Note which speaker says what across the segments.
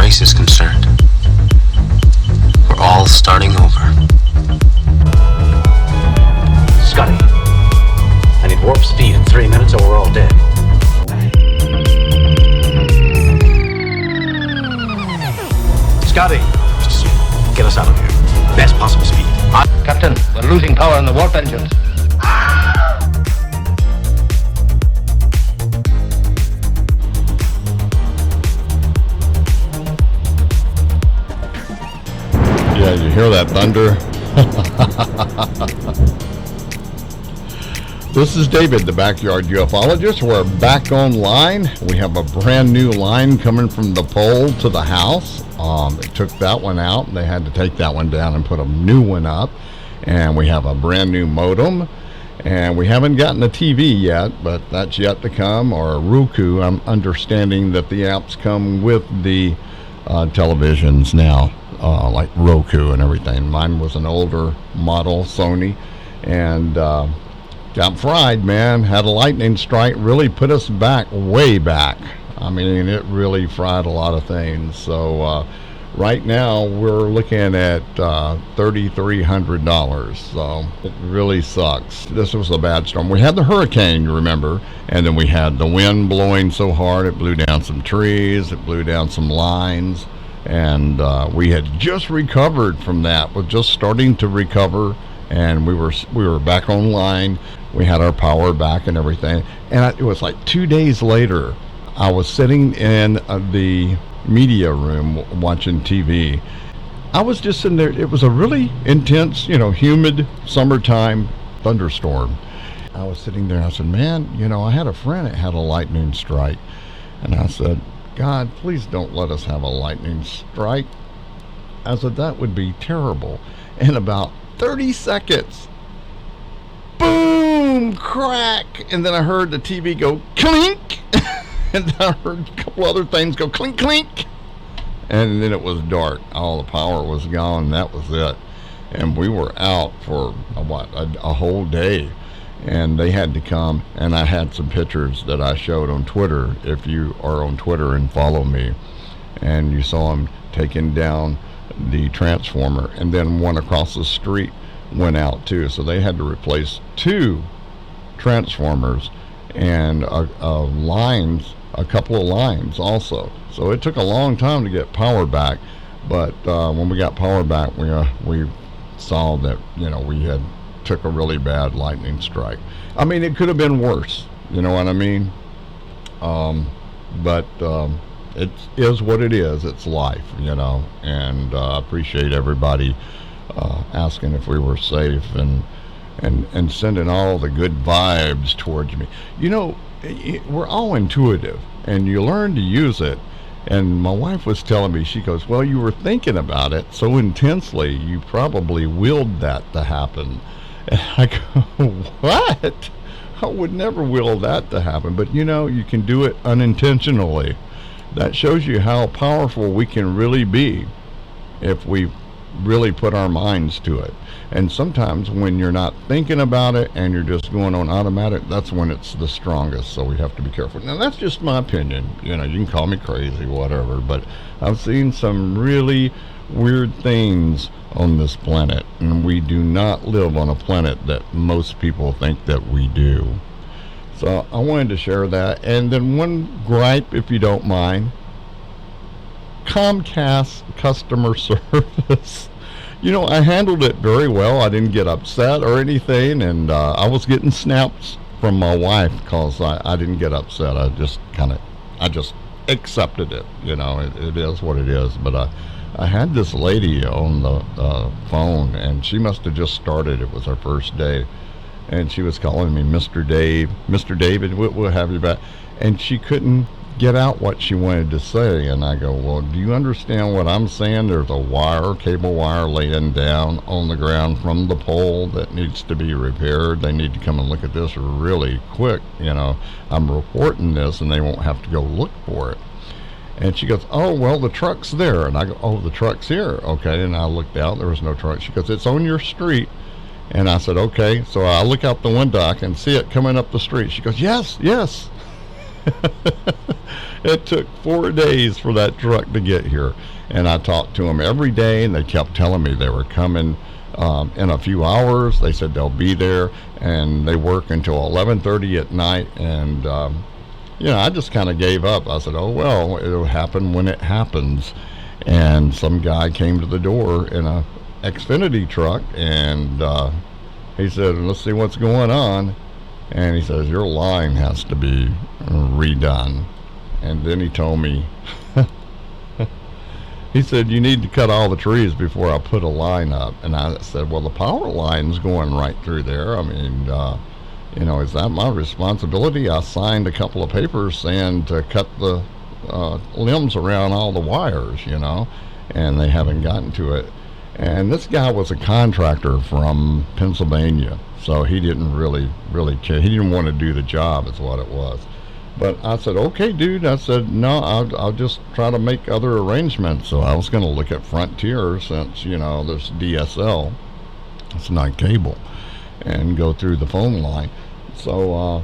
Speaker 1: race is concerned, we're all starting over.
Speaker 2: Scotty, I need warp speed in 3 minutes or we're all dead. Scotty, just get us out of here. Best possible speed.
Speaker 3: Captain, we're losing power in the warp engines.
Speaker 4: Yeah, you hear that thunder? This is David, the Backyard Ufologist. We're back online. We have a brand new line coming from the pole to the house. They took that one out. They had to take that one down and put a new one up. And we have a brand new modem. And we haven't gotten a TV yet, but that's yet to come. Or Roku. I'm understanding that the apps come with the televisions now, like Roku and everything. Mine was an older model, Sony, and got fried, man. Had a lightning strike, really put us back, way back. I mean, it really fried a lot of things. So right now we're looking at $3,300. So it really sucks. This was a bad storm. We had the hurricane, you remember, and then we had the wind blowing so hard it blew down some trees, it blew down some lines, and we had just recovered from that. We're just starting to recover, and we were back online. We had our power back and everything. And it was like 2 days later, I was sitting in the media room watching TV. I was just in there. It was a really intense, humid summertime thunderstorm. I was sitting there. I said, man, I had a friend that had a lightning strike. And I said, God, please don't let us have a lightning strike. I said, that would be terrible. In about 30 seconds, boom, crack. And then I heard the TV go clink. And I heard a couple other things go clink, clink. And then it was dark. All the power was gone. That was it. And we were out for, a whole day. And they had to come. And I had some pictures that I showed on Twitter. If you are on Twitter and follow me. And you saw them taking down the transformer. And then one across the street went out too. So they had to replace 2 transformers and a couple of lines also. So it took a long time to get power back, but when we got power back, we saw that we had took a really bad lightning strike. I mean, it could have been worse, you know what I mean? But it is what it is. It's life, and I appreciate everybody asking if we were safe and sending all the good vibes towards me. We're all intuitive, and you learn to use it. And my wife was telling me, she goes, well, you were thinking about it so intensely, you probably willed that to happen. And I go, what? I would never will that to happen. But you can do it unintentionally. That shows you how powerful we can really be if we really put our minds to it. And sometimes when you're not thinking about it and you're just going on automatic, that's when it's the strongest. So we have to be careful. Now, that's just my opinion. You can call me crazy, whatever, but I've seen some really weird things on this planet, and we do not live on a planet that most people think that we do. So I wanted to share that. And then one gripe, if you don't mind: Comcast customer service. I handled it very well. I didn't get upset or anything, and I was getting snaps from my wife because I didn't get upset. I just accepted it. It is what it is. But I had this lady on the phone, and she must have just started. It was her first day, and she was calling me Mr. Dave, Mr. David, we'll have you back. And she couldn't get out what she wanted to say, and I go, well, do you understand what I'm saying? There's a cable wire laying down on the ground from the pole that needs to be repaired. They need to come and look at this really quick. I'm reporting this, and they won't have to go look for it. And she goes, oh, well, the truck's there. And I go, oh, the truck's here. Okay. And I looked out, there was no truck. She goes, it's on your street. And I said, okay. So I look out the window, I can see it coming up the street. She goes, yes. It took 4 days for that truck to get here. And I talked to them every day, and they kept telling me they were coming in a few hours. They said they'll be there, and they work until 11:30 at night. And, I just kind of gave up. I said, oh, well, it'll happen when it happens. And some guy came to the door in a Xfinity truck, and he said, let's see what's going on. And he says, your line has to be redone. And then he told me, he said, you need to cut all the trees before I put a line up. And I said, well, the power line's going right through there. I mean, is that my responsibility? I signed a couple of papers saying to cut the limbs around all the wires, and they haven't gotten to it. And this guy was a contractor from Pennsylvania, so he didn't really care. He didn't want to do the job, is what it was. But I said, okay, dude. I said, no, I'll just try to make other arrangements. So I was going to look at Frontier, since, there's DSL. It's not cable. And go through the phone line. So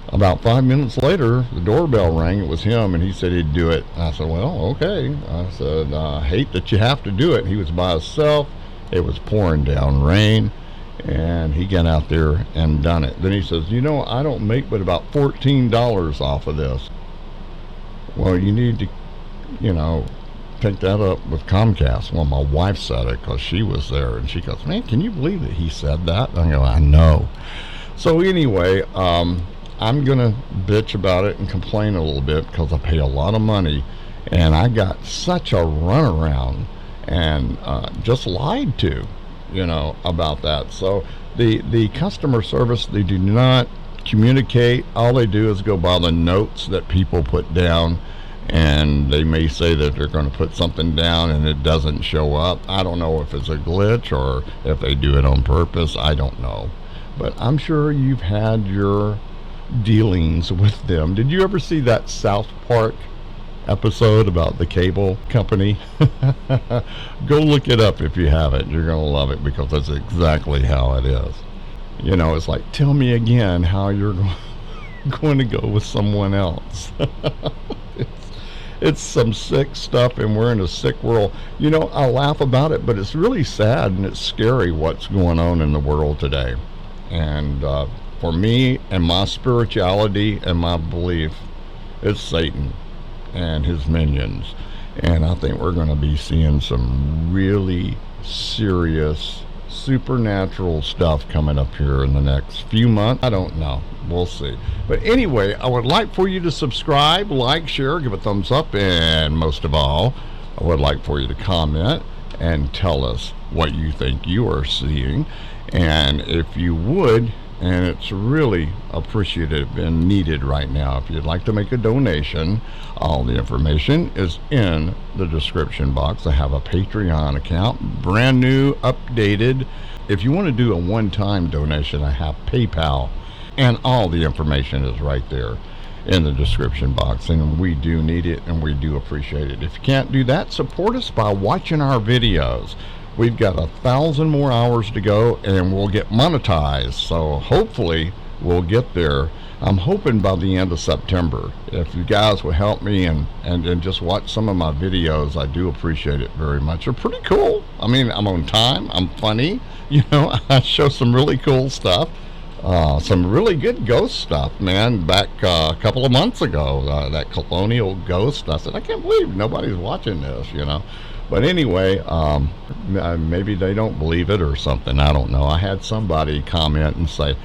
Speaker 4: about 5 minutes later, the doorbell rang. It was him, and he said he'd do it. I said, well, okay. I said, I hate that you have to do it. He was by himself. It was pouring down rain. And he got out there and done it. Then he says, I don't make but about $14 off of this. Well, you need to, pick that up with Comcast. Well, my wife said it because she was there. And she goes, man, can you believe that he said that? I go, I know. So anyway, I'm going to bitch about it and complain a little bit because I pay a lot of money. And I got such a runaround and just lied to. About that. So the customer service, they do not communicate. All they do is go by the notes that people put down, and they may say that they're going to put something down and it doesn't show up. I don't know if it's a glitch or if they do it on purpose. I don't know. But I'm sure you've had your dealings with them. Did you ever see that South Park episode about the cable company? Go look it up if you haven't. You're going to love it because that's exactly how it is. It's like, tell me again how you're going to go with someone else. It's some sick stuff, and we're in a sick world. I laugh about it, but it's really sad and it's scary what's going on in the world today. And for me and my spirituality and my belief, it's Satan and his minions. And I think we're going to be seeing some really serious supernatural stuff coming up here in the next few months. I don't know. We'll see. But anyway, I would like for you to subscribe, like, share, give a thumbs up, and most of all, I would like for you to comment and tell us what you think you are seeing. And if you would, and it's really appreciative and needed right now, if you'd like to make a donation, all the information is in the description box. I have a Patreon account, brand new, updated. If you want to do a one-time donation, I have PayPal, and all the information is right there in the description box, and we do need it and we do appreciate it. If you can't do that, support us by watching our videos. We've got 1,000 more hours to go, and we'll get monetized. So hopefully we'll get there. I'm hoping by the end of September. If you guys will help me and just watch some of my videos, I do appreciate it very much. They're pretty cool. I mean, I'm on time. I'm funny. I show some really cool stuff. Some really good ghost stuff, man. Back a couple of months ago, that colonial ghost, I said, I can't believe nobody's watching this, But anyway, maybe they don't believe it or something. I don't know. I had somebody comment and say,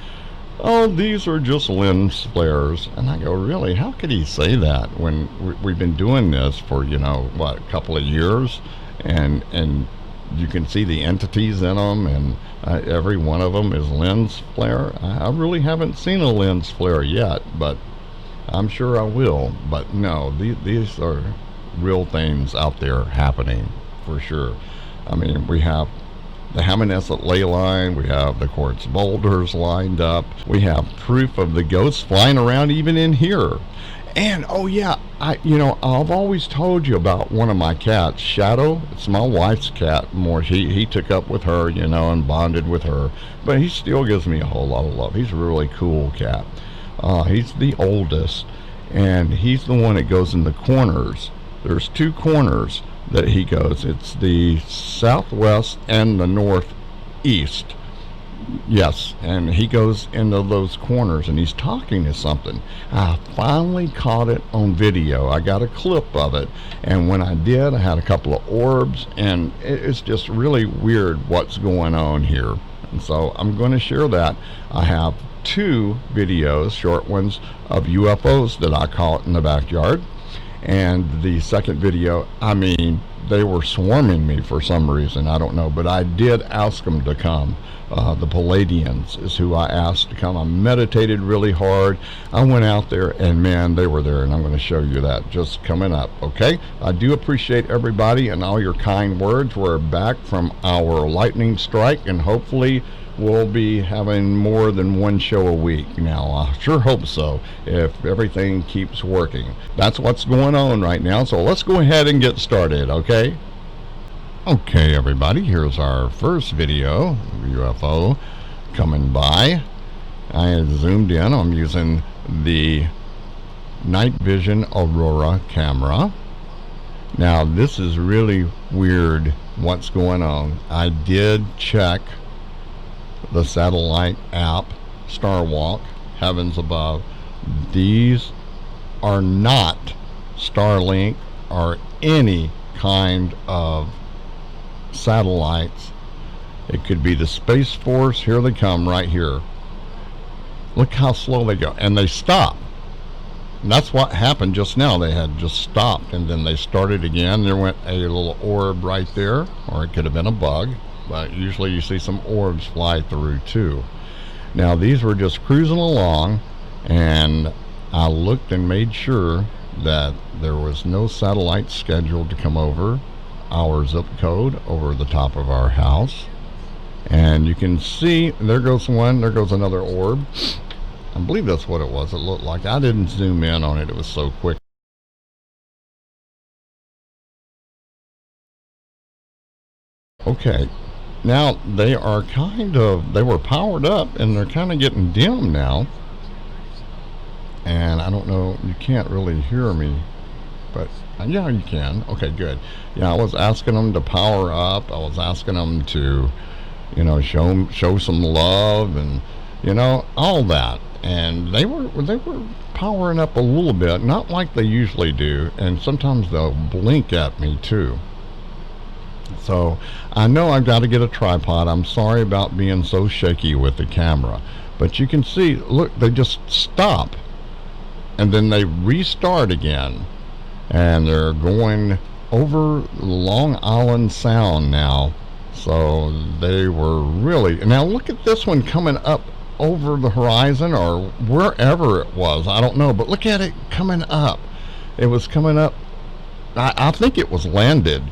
Speaker 4: oh, these are just lens flares. And I go, really? How could he say that when we've been doing this for, a couple of years? And you can see the entities in them, and every one of them is lens flare. I really haven't seen a lens flare yet, but I'm sure I will. But no, these are real things out there happening for sure. I mean, we have the Hammonasset Ley Line, we have the quartz boulders lined up, we have proof of the ghosts flying around even in here. And oh yeah, I've always told you about one of my cats, Shadow. It's my wife's cat. More he took up with her, and bonded with her, but he still gives me a whole lot of love. He's a really cool cat. He's the oldest, and he's the one that goes in the corners. There's 2 corners that he goes. It's the southwest and the northeast. Yes, and he goes into those corners and he's talking to something. I finally caught it on video. I got a clip of it, and when I did, I had a couple of orbs, and it's just really weird what's going on here. And so I'm going to share that. I have 2 videos, short ones, of UFOs that I caught in the backyard. And the second video, I mean, they were swarming me for some reason. I don't know, but I did ask them to come. The Palladians is who I asked to come. I meditated really hard. I went out there, and man, they were there, and I'm going to show you that just coming up, okay? I do appreciate everybody and all your kind words. We're back from our lightning strike, and hopefully we'll be having more than 1 show a week now. I sure hope so, if everything keeps working. That's what's going on right now, so let's go ahead and get started, okay? Okay, everybody, here's our first video, UFO coming by. I zoomed in. I'm using the night vision Aurora camera. Now, this is really weird what's going on. I did check the satellite app, Starwalk, Heavens Above. These are not Starlink or any kind of satellites. It could be the Space Force. Here they come right here. Look how slow they go, and they stop. And that's what happened just now. They had just stopped, and then they started again. There went a little orb right there, or it could have been a bug, but usually you see some orbs fly through too. Now, these were just cruising along, and I looked and made sure that there was no satellite scheduled to come over our zip code over the top of our house. And you can see, there goes one, there goes another orb. I believe that's what it was. It looked like. I didn't zoom in on it. It was so quick. Okay. Now, they are they were powered up, and they're kind of getting dim now. And I don't know, you can't really hear me, but yeah, you can. Okay, good. Yeah, I was asking them to power up. I was asking them to, you know, show some love, and, you know, all that. And they were powering up a little bit, not like they usually do, and sometimes they'll blink at me too. So I know I've got to get a tripod. I'm sorry about being so shaky with the camera, but you can see, look, they just stop, and then they restart again, and they're going over Long Island Sound now. So they were really, now look at this one coming up over the horizon, or wherever it was, I don't know, but look at it coming up. It was coming up, I think it was landed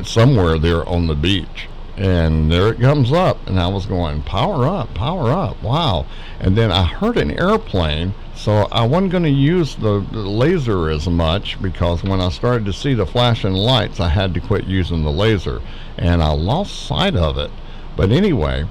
Speaker 4: somewhere there on the beach, and there it comes up, and I was going, power up, wow. And then I heard an airplane, so I wasn't going to use the laser as much, because when I started to see the flashing lights, I had to quit using the laser, and I lost sight of it. But anyway,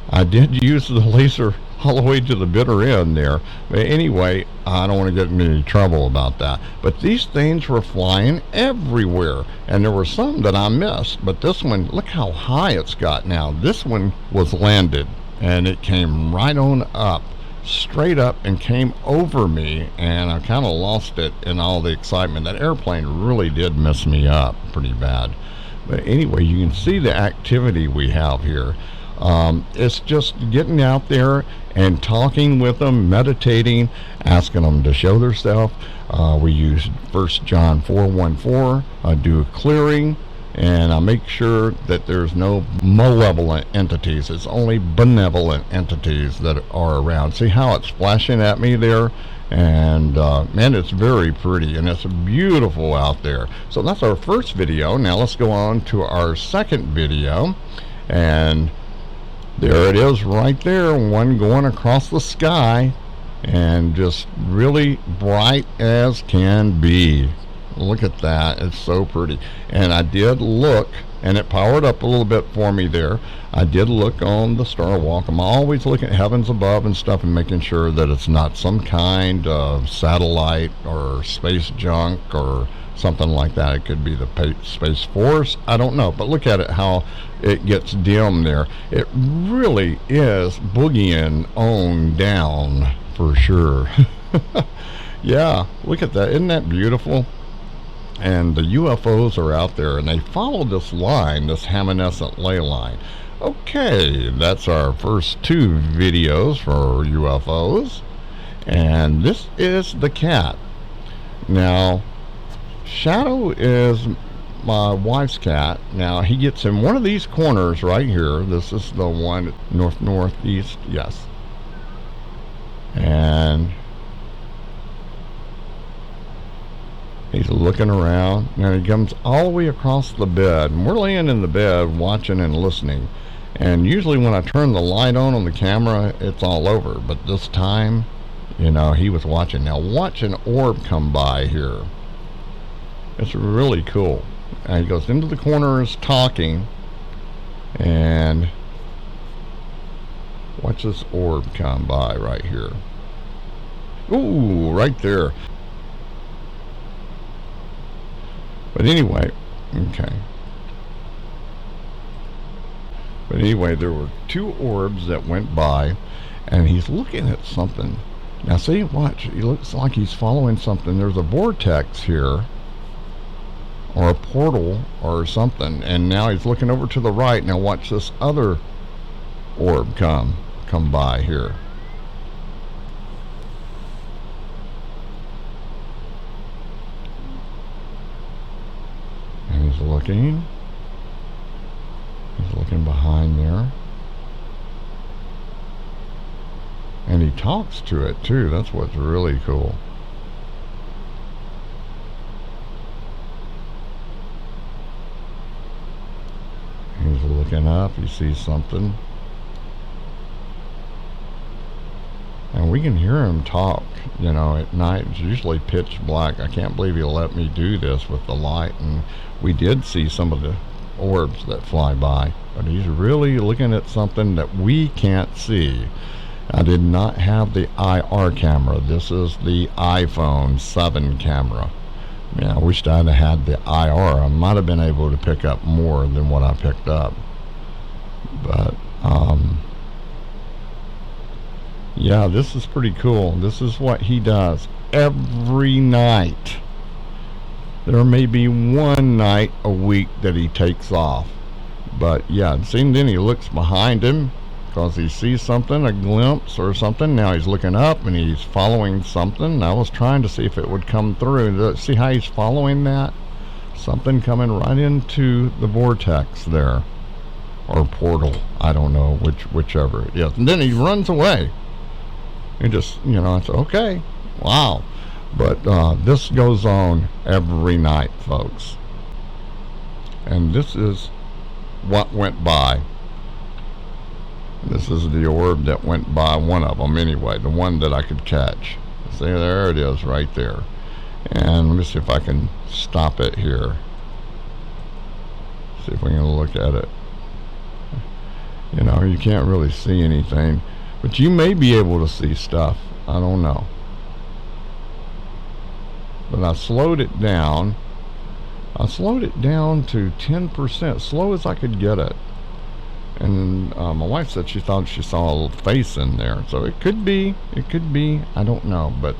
Speaker 4: I did use the laser all the way to the bitter end there. But anyway, I don't want to get into any trouble about that. But these things were flying everywhere, and there were some that I missed. But this one, look how high it's got now. This one was landed, and it came right on up, straight up, and came over me, and I kind of lost it in all the excitement. That airplane really did mess me up pretty bad. But anyway, you can see the activity we have here. It's just getting out there and talking with them, meditating, asking them to show themselves. We use 1 John 4:14. I do a clearing, and I make sure that there's no malevolent entities. It's only benevolent entities that are around. See how it's flashing at me there? And man, it's very pretty, and it's beautiful out there. So that's our first video. Now let's go on to our second video, and there it is right there, one going across the sky, and just really bright as can be. Look at that. It's so pretty. And I did look, and it powered up a little bit for me there. I did look on the star walk. I'm always looking at heavens above and stuff and making sure that it's not some kind of satellite or space junk or something like that. It could be the Space Force. I don't know. But look at it, how it gets dim there. It really is boogieing on down for sure. Yeah, look at that. Isn't that beautiful? And the UFOs are out there, and they follow this line, this Hammonasset Ley Line. Okay, that's our first 2 videos for UFOs. And this is the cat. Now, Shadow is my wife's cat. Now, he gets in one of these corners right here. This is the one northeast, yes. And he's looking around, and he comes all the way across the bed, and we're laying in the bed watching and listening. And usually when I turn the light on the camera, it's all over. But this time, you know, he was watching. Now watch an orb come by here. It's really cool. And he goes into the corners talking, and watch this orb come by right here. Ooh, right there. But anyway, okay. But anyway, there were 2 orbs that went by, and he's looking at something. Now see, watch, he looks like he's following something. There's a vortex here, or a portal, or something, and now he's looking over to the right. Now watch this other orb come by here. And he's looking behind there, and he talks to it too. That's what's really cool. He's looking up, he sees something, and we can hear him talk. You know, at night it's usually pitch black. I can't believe he'll let me do this with the light. And we did see some of the orbs that fly by, but he's really looking at something that we can't see. I did not have the IR camera. This is the iPhone 7 camera. Yeah, I wished I'd have had the IR. I might have been able to pick up more than what I picked up. But yeah, this is pretty cool. This is what he does every night. There may be one night a week that he takes off. But yeah, it seemed then he looks behind him because he sees something, a glimpse or something. Now he's looking up and he's following something. I was trying to see if it would come through. See how he's following that? Something coming right into the vortex there. Or portal. I don't know, whichever it is. And then he runs away. He just, you know, it's okay. Wow. But this goes on every night, folks. And this is what went by. This is the orb that went by, one of them anyway, the one that I could catch. See, there it is right there. And let me see if I can stop it here. See if we can look at it. You know, you can't really see anything, but you may be able to see stuff. I don't know. But I slowed it down. I slowed it down to 10%, slow as I could get it. And my wife said she thought she saw a little face in there. So it could be, I don't know. But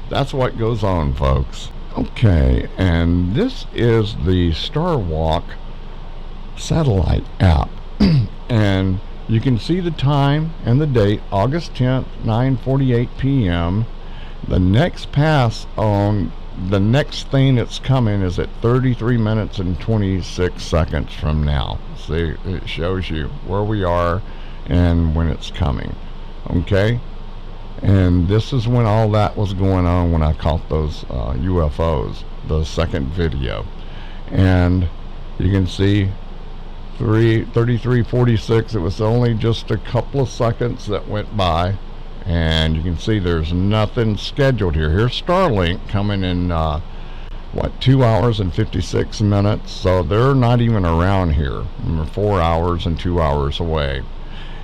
Speaker 4: that's what goes on, folks. Okay, and this is the Star Walk satellite app. And you can see the time and the date, August 10th, 9:48 p.m. The next pass on the next thing that's coming is at 33 minutes and 26 seconds from now. See, it shows you where we are and when it's coming. Okay? And this is when all that was going on when I caught those UFOs, the second video. And you can see 33:46. It was only just a couple of seconds that went by. And you can see there's nothing scheduled here. Here's Starlink coming in 2 hours and 56 minutes. So they're not even around here. They're 4 hours and 2 hours away.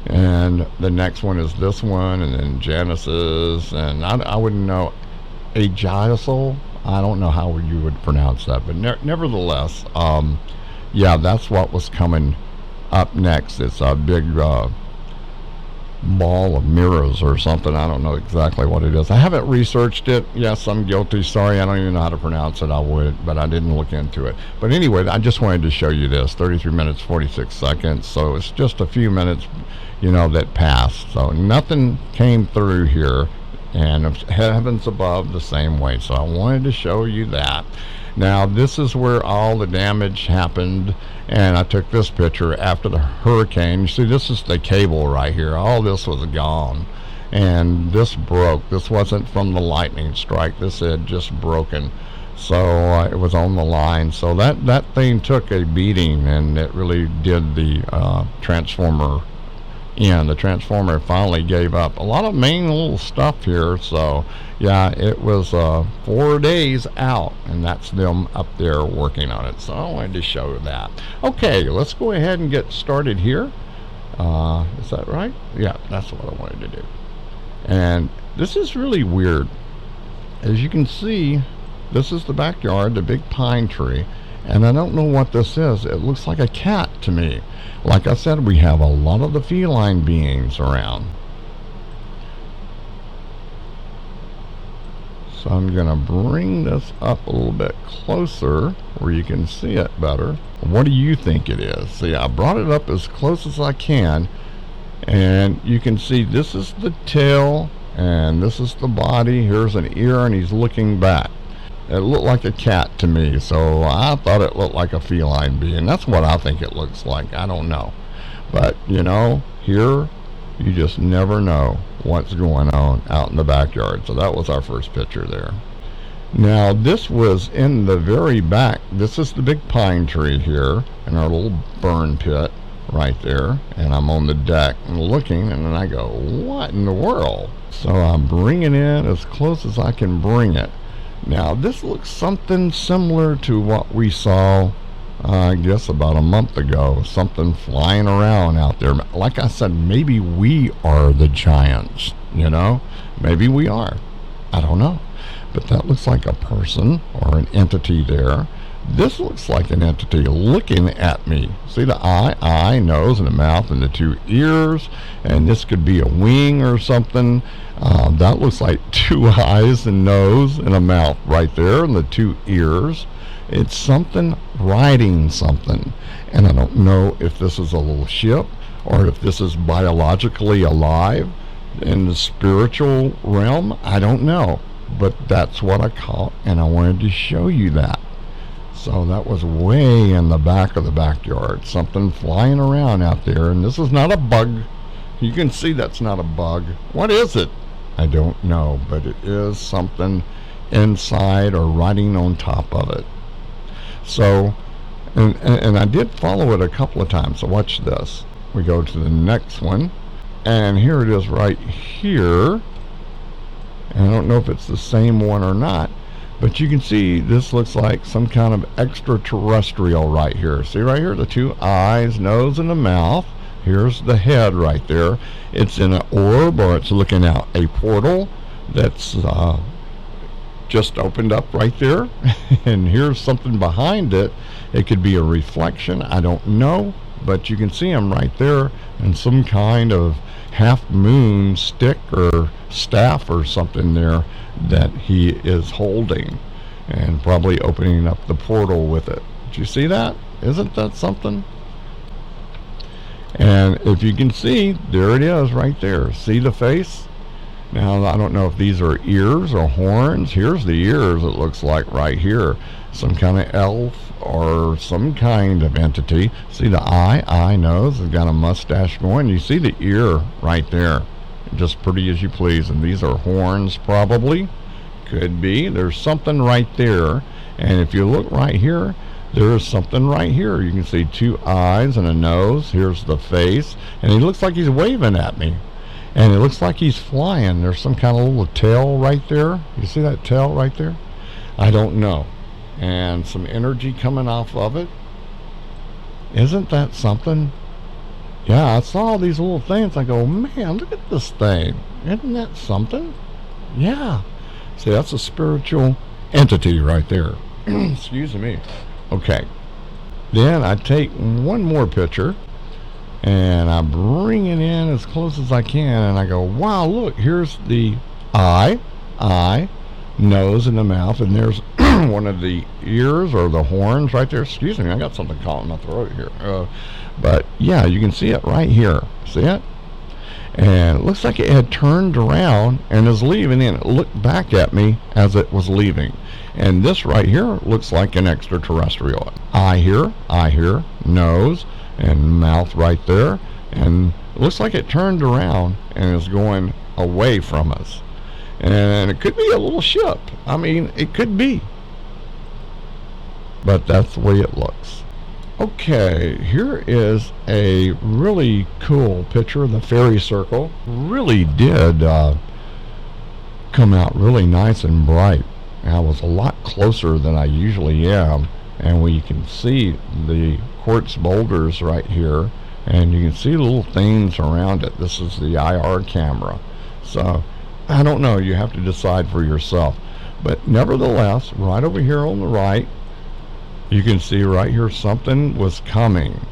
Speaker 4: And the next one is this one, and then Genesis, and I wouldn't know, Agiosol. I don't know how you would pronounce that, but nevertheless, yeah, that's what was coming up next. It's a big ball of mirrors or something. I don't know exactly what it is. I haven't researched it. Yes, I'm guilty. Sorry, I don't even know how to pronounce it. I would, but I didn't look into it. But anyway, I just wanted to show you this. 33 minutes, 46 seconds. So it's just a few minutes, you know, that passed. So nothing came through here. And heavens above the same way. So I wanted to show you that. Now, this is where all the damage happened, and I took this picture after the hurricane. You see, this is the cable right here. All this was gone, and this broke. This wasn't from the lightning strike. This had just broken. So it was on the line. So that thing took a beating, and it really did the transformer. The transformer finally gave up. A lot of main little stuff here. So yeah, it was 4 days out, and that's them up there working on it. So I wanted to show that. Okay, let's go ahead and get started here. Is that right? Yeah, that's what I wanted to do. And this is really weird. As you can see, this is the backyard, the big pine tree, and I don't know what this is. It looks like a cat to me. Like I said, we have a lot of the feline beings around. So I'm going to bring this up a little bit closer where you can see it better. What do you think it is? See, I brought it up as close as I can, and you can see this is the tail, and this is the body. Here's an ear, and he's looking back. It looked like a cat to me, so I thought it looked like a feline being. That's what I think it looks like. I don't know. But, you know, here, you just never know what's going on out in the backyard. So that was our first picture there. Now, this was in the very back. This is the big pine tree here in our little burn pit right there. And I'm on the deck and looking, and then I go, what in the world? So I'm bringing it as close as I can bring it. Now, this looks something similar to what we saw, I guess, about a month ago. Something flying around out there. Like I said, maybe we are the giants, you know? Maybe we are. I don't know. But that looks like a person or an entity there. This looks like an entity looking at me. See the eye, nose, and the mouth, and the two ears. And this could be a wing or something. That looks like two eyes and nose and a mouth right there, and the two ears. It's something riding something. And I don't know if this is a little ship or if this is biologically alive in the spiritual realm. I don't know. But that's what I caught, and I wanted to show you that. So that was way in the back of the backyard. Something flying around out there, and this is not a bug. You can see that's not a bug. What is it? I don't know, but it is something inside or riding on top of it. So, and I did follow it a couple of times. So watch this. We go to the next one, and here it is right here. And I don't know if it's the same one or not, but you can see this looks like some kind of extraterrestrial right here. See right here, the two eyes, nose, and the mouth. Here's the head right there. It's in an orb, or it's looking out a portal that's just opened up right there. And here's something behind it. It could be a reflection. I don't know, but you can see him right there, and some kind of half moon stick or staff or something there that he is holding, and probably opening up the portal with it. Did you see that? Isn't that something? And if you can see, there it is right there. See the face? Now, I don't know if these are ears or horns. Here's the ears, it looks like right here. Some kind of elf or some kind of entity. See the eye, nose, it's got a mustache going. You see the ear right there. Just pretty as you please. And these are horns, probably. Could be. There's something right there. And if you look right here, there is something right here. You can see two eyes and a nose. Here's the face. And he looks like he's waving at me. And it looks like he's flying. There's some kind of little tail right there. You see that tail right there? I don't know. and some energy coming off of it. Isn't that something? Yeah, I saw these little things. I go, man, look at this thing. Isn't that something? Yeah. See, that's a spiritual entity right there. Excuse me. Okay. Then I take one more picture and I bring it in as close as I can, and I go, wow, look, here's the eye, nose, and the mouth, and there's one of the ears or the horns right there. Excuse me, I got something caught in my throat here. But yeah, you can see it right here. See it? And it looks like it had turned around and is leaving, and it looked back at me as it was leaving. And this right here looks like an extraterrestrial. Eye here, nose, and mouth right there. And it looks like it turned around and is going away from us. And it could be a little ship. I mean, it could be. But that's the way it looks. Okay, here is a really cool picture of the fairy circle. Really did come out really nice and bright. I was a lot closer than I usually am, and we can see the quartz boulders right here, and you can see little things around it. This is the IR camera. So I don't know, you have to decide for yourself. But nevertheless, right over here on the right, you can see right here something was coming.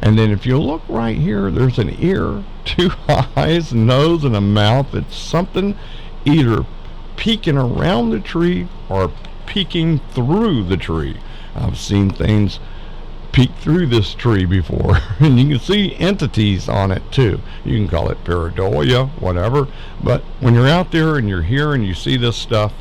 Speaker 4: And then if you look right here, there's an ear, two eyes, nose, and a mouth. It's something either peeking around the tree or peeking through the tree. I've seen things peek through this tree before, and you can see entities on it too. You can call it pareidolia, whatever. But when you're out there and you're here and you see this stuff,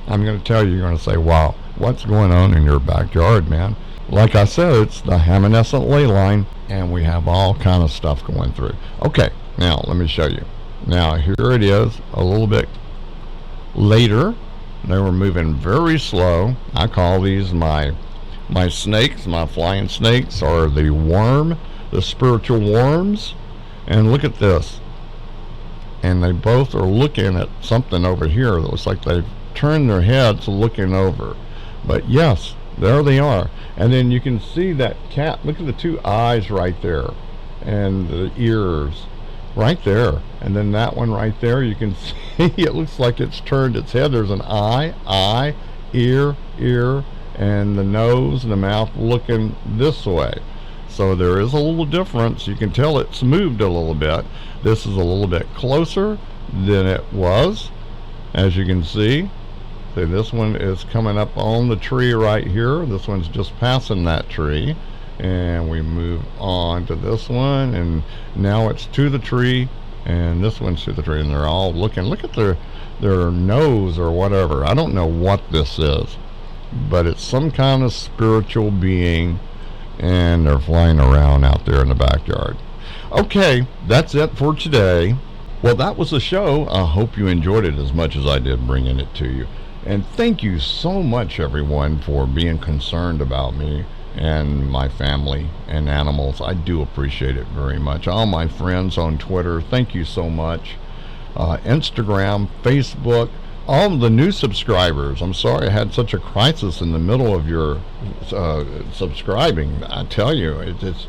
Speaker 4: I'm going to tell you, you're going to say, wow, what's going on in your backyard, man? Like I said, it's the Hammonasset Ley Line, and we have all kind of stuff going through. Okay, now let me show you. Now here it is, a little bit later. They were moving very slow. I call these my snakes, my flying snakes, or the worm, the spiritual worms. And look at this. And they both are looking at something over here. It looks like they've turned their heads looking over. But yes, there they are. And then you can see that cat. Look at the two eyes right there, and the ears right there. And then that one right there, you can see it looks like it's turned its head. There's an eye, ear, and the nose and the mouth looking this way. So there is a little difference. You can tell it's moved a little bit. This is a little bit closer than it was, as you can see. See, this one is coming up on the tree right here. This one's just passing that tree. And we move on to this one, and now it's to the tree, and this one's to the tree, and they're all looking. Look at their nose or whatever. I don't know what this is, but it's some kind of spiritual being, and they're flying around out there in the backyard. Okay, that's it for today. Well, that was the show. I hope you enjoyed it as much as I did bringing it to you. And thank you so much, everyone, for being concerned about me and my family and animals. I do appreciate it very much. All my friends on Twitter, thank you so much. Instagram, Facebook, all the new subscribers. I'm sorry I had such a crisis in the middle of your subscribing. I tell you, it's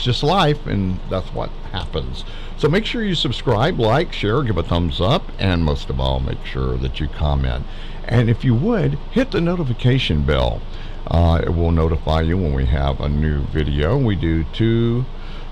Speaker 4: just life, and that's what happens. So make sure you subscribe, like, share, give a thumbs up, and most of all, make sure that you comment. And if you would, hit the notification bell. It will notify you when we have a new video. We do 2,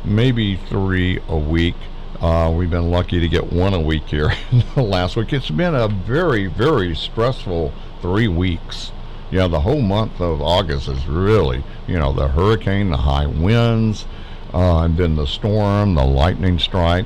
Speaker 4: maybe 3 a week. We've been lucky to get 1 a week here last week. It's been a very, very stressful 3 weeks. Yeah, the whole month of August is really, the hurricane, the high winds, and then the storm, the lightning strike,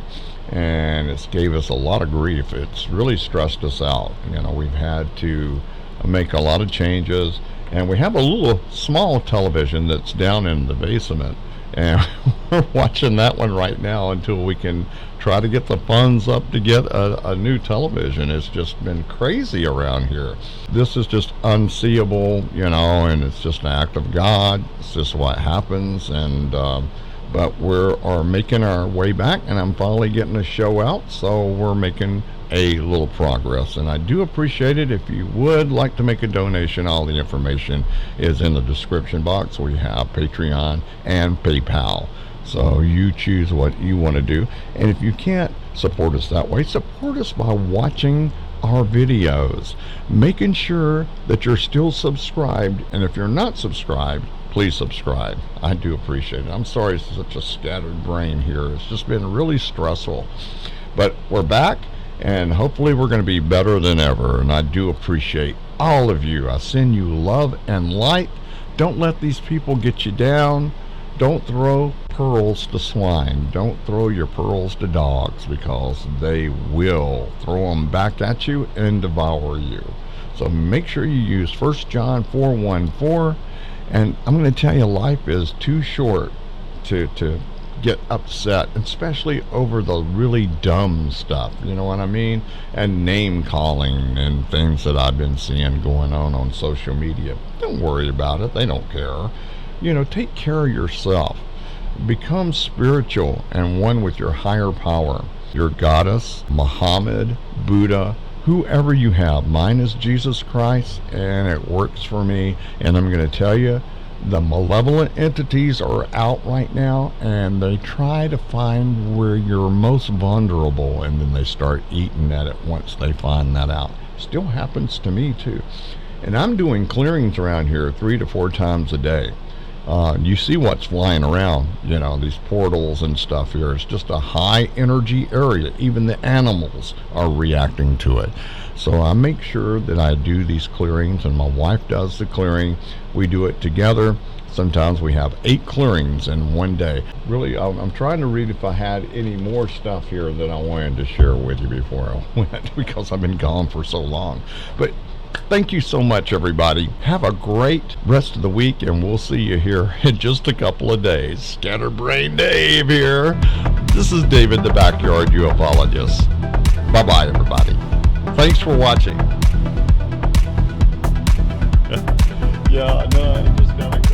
Speaker 4: and it's gave us a lot of grief. It's really stressed us out. We've had to make a lot of changes, and we have a little small television that's down in the basement, and we're watching that one right now until we can try to get the funds up to get a new television. It's just been crazy around here. This is just unseeable, and it's just an act of God. It's just what happens, and but we're making our way back, and I'm finally getting a show out, so we're making a little progress, and I do appreciate it. If you would like to make a donation, all the information is in the description box. We have Patreon and PayPal, so you choose what you want to do. And if you can't support us that way, support us by watching our videos, making sure that you're still subscribed, and if you're not subscribed, please subscribe. I do appreciate it. I'm sorry it's such a scattered brain here. It's just been really stressful, but we're back, and hopefully we're going to be better than ever, and I do appreciate all of you. I send you love and light. Don't let these people get you down. Don't throw pearls to swine. Don't throw your pearls to dogs, because they will throw them back at you and devour you. So make sure you use 1 John 4:1-4. And I'm going to tell you, life is too short to get upset, especially over the really dumb stuff, you know what I mean? And name calling and things that I've been seeing going on social media. Don't worry about it. They don't care. You know, take care of yourself. Become spiritual and one with your higher power. Your goddess, Muhammad, Buddha, whoever you have. Mine is Jesus Christ, and it works for me. And I'm going to tell you, the malevolent entities are out right now, and they try to find where you're most vulnerable, and then they start eating at it once they find that out. Still happens to me too. And I'm doing clearings around here 3 to 4 times a day. You see what's flying around, you know, these portals and stuff here. It's just a high energy area. Even the animals are reacting to it. So I make sure that I do these clearings, and my wife does the clearing. We do it together. Sometimes we have 8 clearings in one day. Really, I'm trying to read if I had any more stuff here that I wanted to share with you before I went, because I've been gone for so long. But thank you so much, everybody. Have a great rest of the week, and we'll see you here in just a couple of days. Scatterbrain Dave here. This is David, the Backyard Ufologist. Bye-bye, everybody. Thanks for watching. Yeah, no, I just got